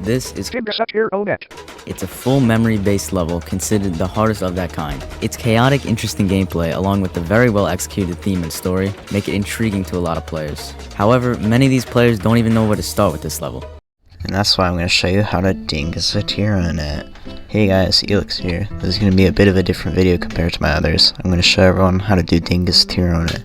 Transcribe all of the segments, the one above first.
This is Dingusatiroenit. It's a full memory-based level considered the hardest of that kind. Its chaotic, interesting gameplay along with the very well executed theme and story make it intriguing to a lot of players. However, many of these players don't even know where to start with this level. And that's why I'm going to show you how to Dingusatiroenit. Hey guys, Elix here. This is going to be a bit of a different video compared to my others. I'm going to show everyone how to do Dingusatiroenit,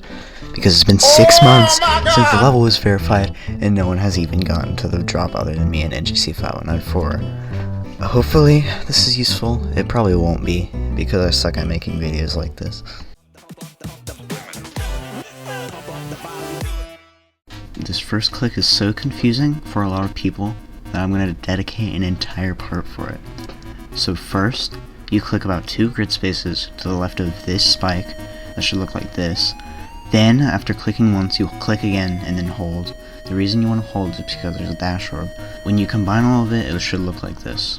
because it's been 6 months since the level was verified, and no one has even gotten to the drop other than me and NGC5194. Hopefully this is useful. It probably won't be, because I suck at making videos like this. This first click is so confusing for a lot of people that I'm going to dedicate an entire part for it. So first, you click about 2 grid spaces to the left of this spike that should look like this. Then, after clicking once, you'll click again and then hold. The reason you want to hold is because there's a dash orb. When you combine all of it, it should look like this.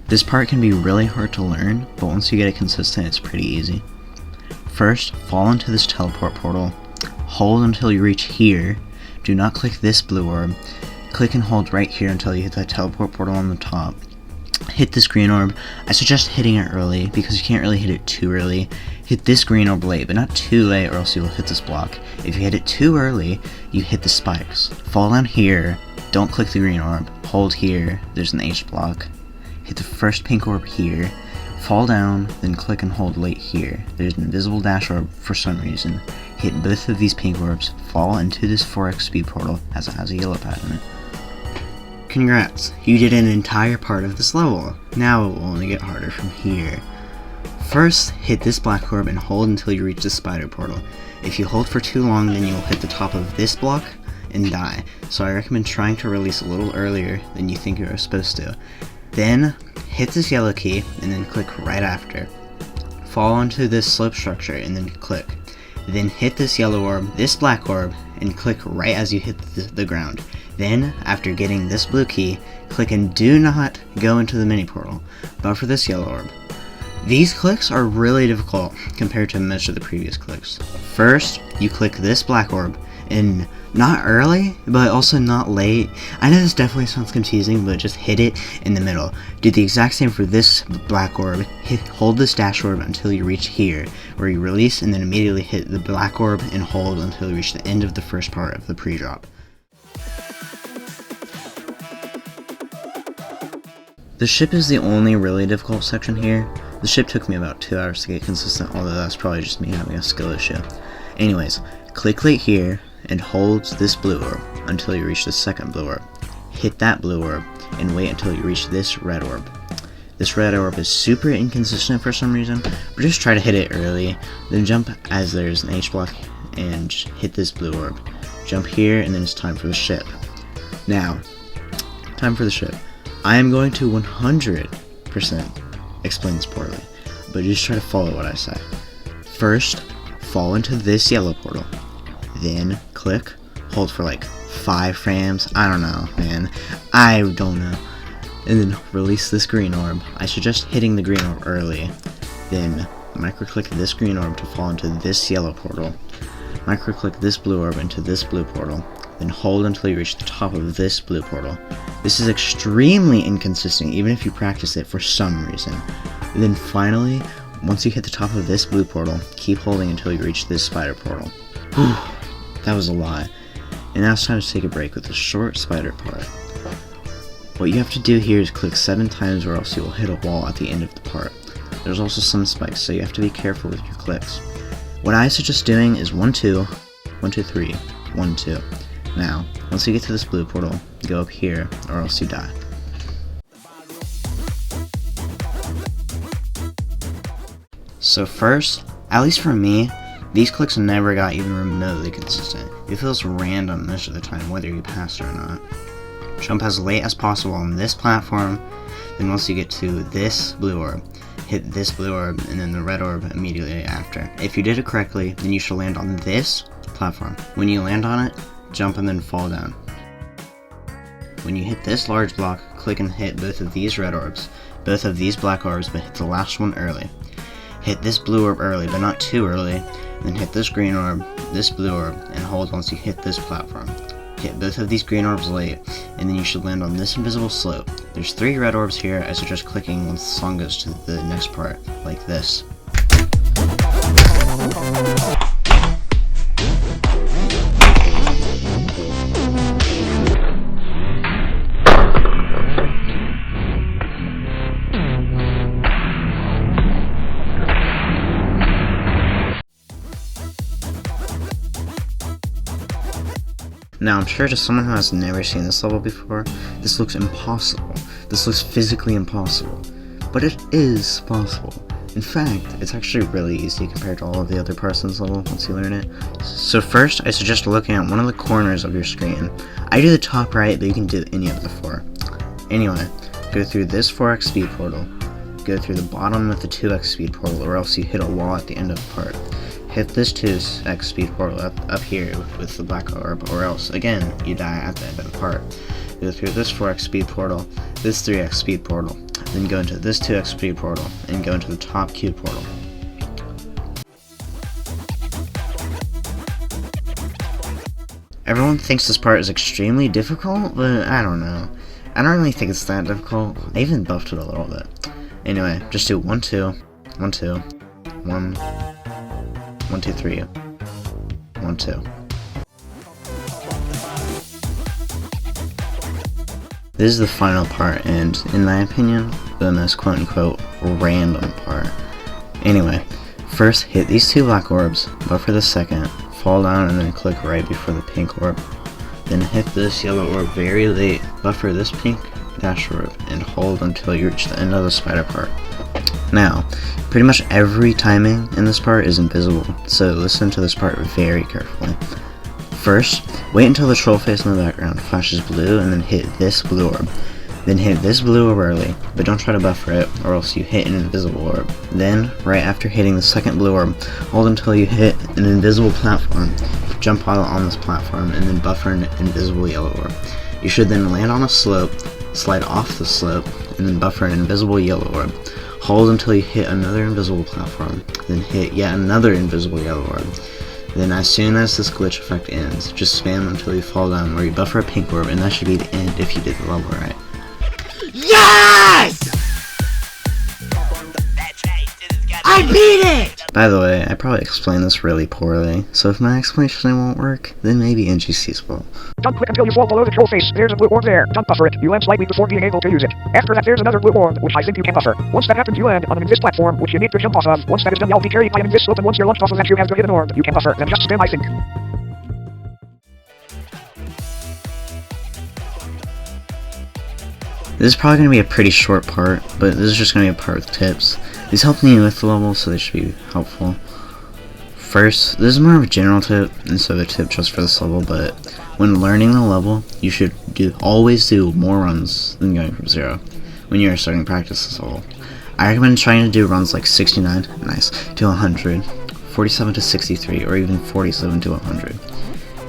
This part can be really hard to learn, but once you get it consistent, it's pretty easy. First, fall into this teleport portal. Hold until you reach here. Do not click this blue orb. Click and hold right here until you hit that teleport portal on the top. Hit this green orb. I suggest hitting it early because you can't really hit it too early. Hit this green orb late, but not too late or else you will hit this block. If you hit it too early, you hit the spikes. Fall down here. Don't click the green orb. Hold here. There's an H block. Hit the first pink orb here. Fall down, then click and hold late here. There's an invisible dash orb for some reason. Hit both of these pink orbs. Fall into this 4x speed portal as it has a yellow pad in it. Congrats, you did an entire part of this level. Now it will only get harder from here. First, hit this black orb and hold until you reach the spider portal. If you hold for too long, then you will hit the top of this block and die. So I recommend trying to release a little earlier than you think you are supposed to. Then, hit this yellow key and then click right after. Fall onto this slope structure and then click. Then hit this yellow orb, this black orb, and click right as you hit the ground. Then, after getting this blue key, click and do not go into the mini portal, but for this yellow orb. These clicks are really difficult compared to most of the previous clicks. First, you click this black orb, and not early, but also not late. I know this definitely sounds confusing, but just hit it in the middle. Do the exact same for this black orb. Hold this dash orb until you reach here, where you release and then immediately hit the black orb and hold until you reach the end of the first part of the pre-drop. The ship is the only really difficult section here. The ship took me about 2 hours to get consistent, although that's probably just me having a skill issue. Anyways, click right here and hold this blue orb until you reach the second blue orb. Hit that blue orb and wait until you reach this red orb. This red orb is super inconsistent for some reason, but just try to hit it early, then jump as there's an H block and hit this blue orb. Jump here and then it's time for the ship. Now, time for the ship. I am going to 100% explain this poorly, but just try to follow what I say. First, fall into this yellow portal. Then click, hold for like 5 frames, I don't know, man, I don't know. And then release this green orb. I suggest hitting the green orb early. Then micro-click this green orb to fall into this yellow portal. Micro-click this blue orb into this blue portal. Then hold until you reach the top of this blue portal. This is extremely inconsistent even if you practice it for some reason. And then finally, once you hit the top of this blue portal, keep holding until you reach this spider portal. Whew, that was a lot. And now it's time to take a break with the short spider part. What you have to do here is click 7 times or else you will hit a wall at the end of the part. There's also some spikes, so you have to be careful with your clicks. What I suggest doing is 1, 2, 1, 2, 3, 1, 2. Now, once you get to this blue portal, go up here or else you die. So first, at least for me, these clicks never got even remotely consistent. It feels random most of the time whether you pass or not. Jump as late as possible on this platform, then once you get to this blue orb, hit this blue orb and then the red orb immediately after. If you did it correctly, then you should land on this platform. When you land on it, jump and then fall down. When you hit this large block, click and hit both of these red orbs, both of these black orbs, but hit the last one early. hit this blue orb early, but not too early, then hit this green orb, this blue orb, and hold once you hit this platform. Hit both of these green orbs late, and then you should land on this invisible slope. There's 3 red orbs here. I suggest clicking once the song goes to the next part, like this. Now, I'm sure to someone who has never seen this level before, this looks impossible. This looks physically impossible. But it is possible. In fact, it's actually really easy compared to all of the other parts of this level once you learn it. So first, I suggest looking at one of the corners of your screen. I do the top right, but you can do any of the 4. Anyway, go through this 4x speed portal. Go through the bottom with the 2x speed portal, or else you hit a wall at the end of the part. Hit this 2x speed portal up here with the black orb, or else, again, you die at the end of the part. Go through this 4x speed portal, this 3x speed portal, then go into this 2x speed portal, and go into the top cube portal. Everyone thinks this part is extremely difficult, but I don't know. I don't really think it's that difficult. I even buffed it a little bit. Anyway, just do 1, 2, 1, 2, 1, 1, 2, 3, 1, 2. This is the final part, and in my opinion, the most quote-unquote random part. Anyway, first hit these 2 black orbs, buffer the second, fall down and then click right before the pink orb. Then hit this yellow orb very late, buffer this pink dash orb, and hold until you reach the end of the spider part. Now, pretty much every timing in this part is invisible, so listen to this part very carefully. First, wait until the troll face in the background flashes blue and then hit this blue orb. Then hit this blue orb early, but don't try to buffer it or else you hit an invisible orb. Then, right after hitting the second blue orb, hold until you hit an invisible platform, jump while on this platform, and then buffer an invisible yellow orb. You should then land on a slope, slide off the slope, and then buffer an invisible yellow orb. Hold until you hit another invisible platform, then hit yet another invisible yellow orb. Then as soon as this glitch effect ends, just spam until you fall down where you buffer a pink orb, and that should be the end if you did the level right. Yes! I beat it! By the way, I probably explained this really poorly, so if my explanation won't work, then maybe NGC's fault. Don't click until you fall below the troll face. There's a blue orb there. Don't buffer it. You land slightly before being able to use it. After that, there's another blue orb, which I think you can buffer. Once that happens, you land on an invis platform, which you need to jump off of. Once that is done, you'll be carried by an invis slope, and once you're launched off of that, you have the hidden orb. You can buffer. Then just spam, I think. This is probably going to be a pretty short part, but this is just going to be a part with tips. These help me with the level, so they should be helpful. First, this is more of a general tip instead of a tip just for this level, but when learning the level, you should always do more runs than going from 0 when you're starting to practice this level. I recommend trying to do runs like 69, nice, to 100, 47 to 63, or even 47 to 100.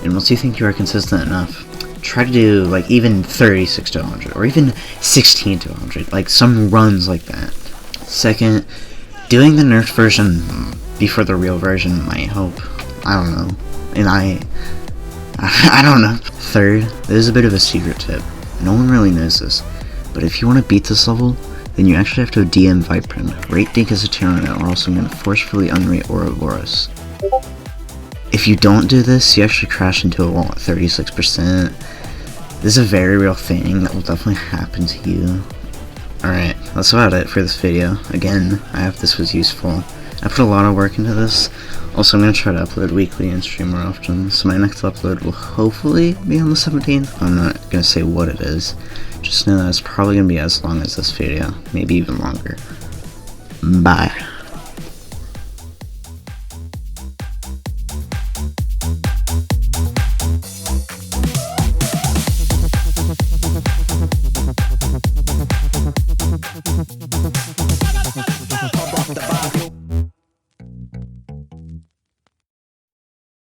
And once you think you are consistent enough, try to do like even 36 to 100, or even 16 to 100, like some runs like that. Second, doing the nerfed version before the real version might help. I don't know. And I don't know. Third, this is a bit of a secret tip. No one really knows this, but if you want to beat this level, then you actually have to DM Viprin, rate Dingusatiroenit, or else I'm going to forcefully unrate Ouroboros. If you don't do this, you actually crash into a wall at 36%. This is a very real thing that will definitely happen to you. Alright, that's about it for this video. Again, I hope this was useful. I put a lot of work into this. Also, I'm going to try to upload weekly and stream more often, so my next upload will hopefully be on the 17th. I'm not going to say what it is. Just know that it's probably going to be as long as this video, maybe even longer. Bye.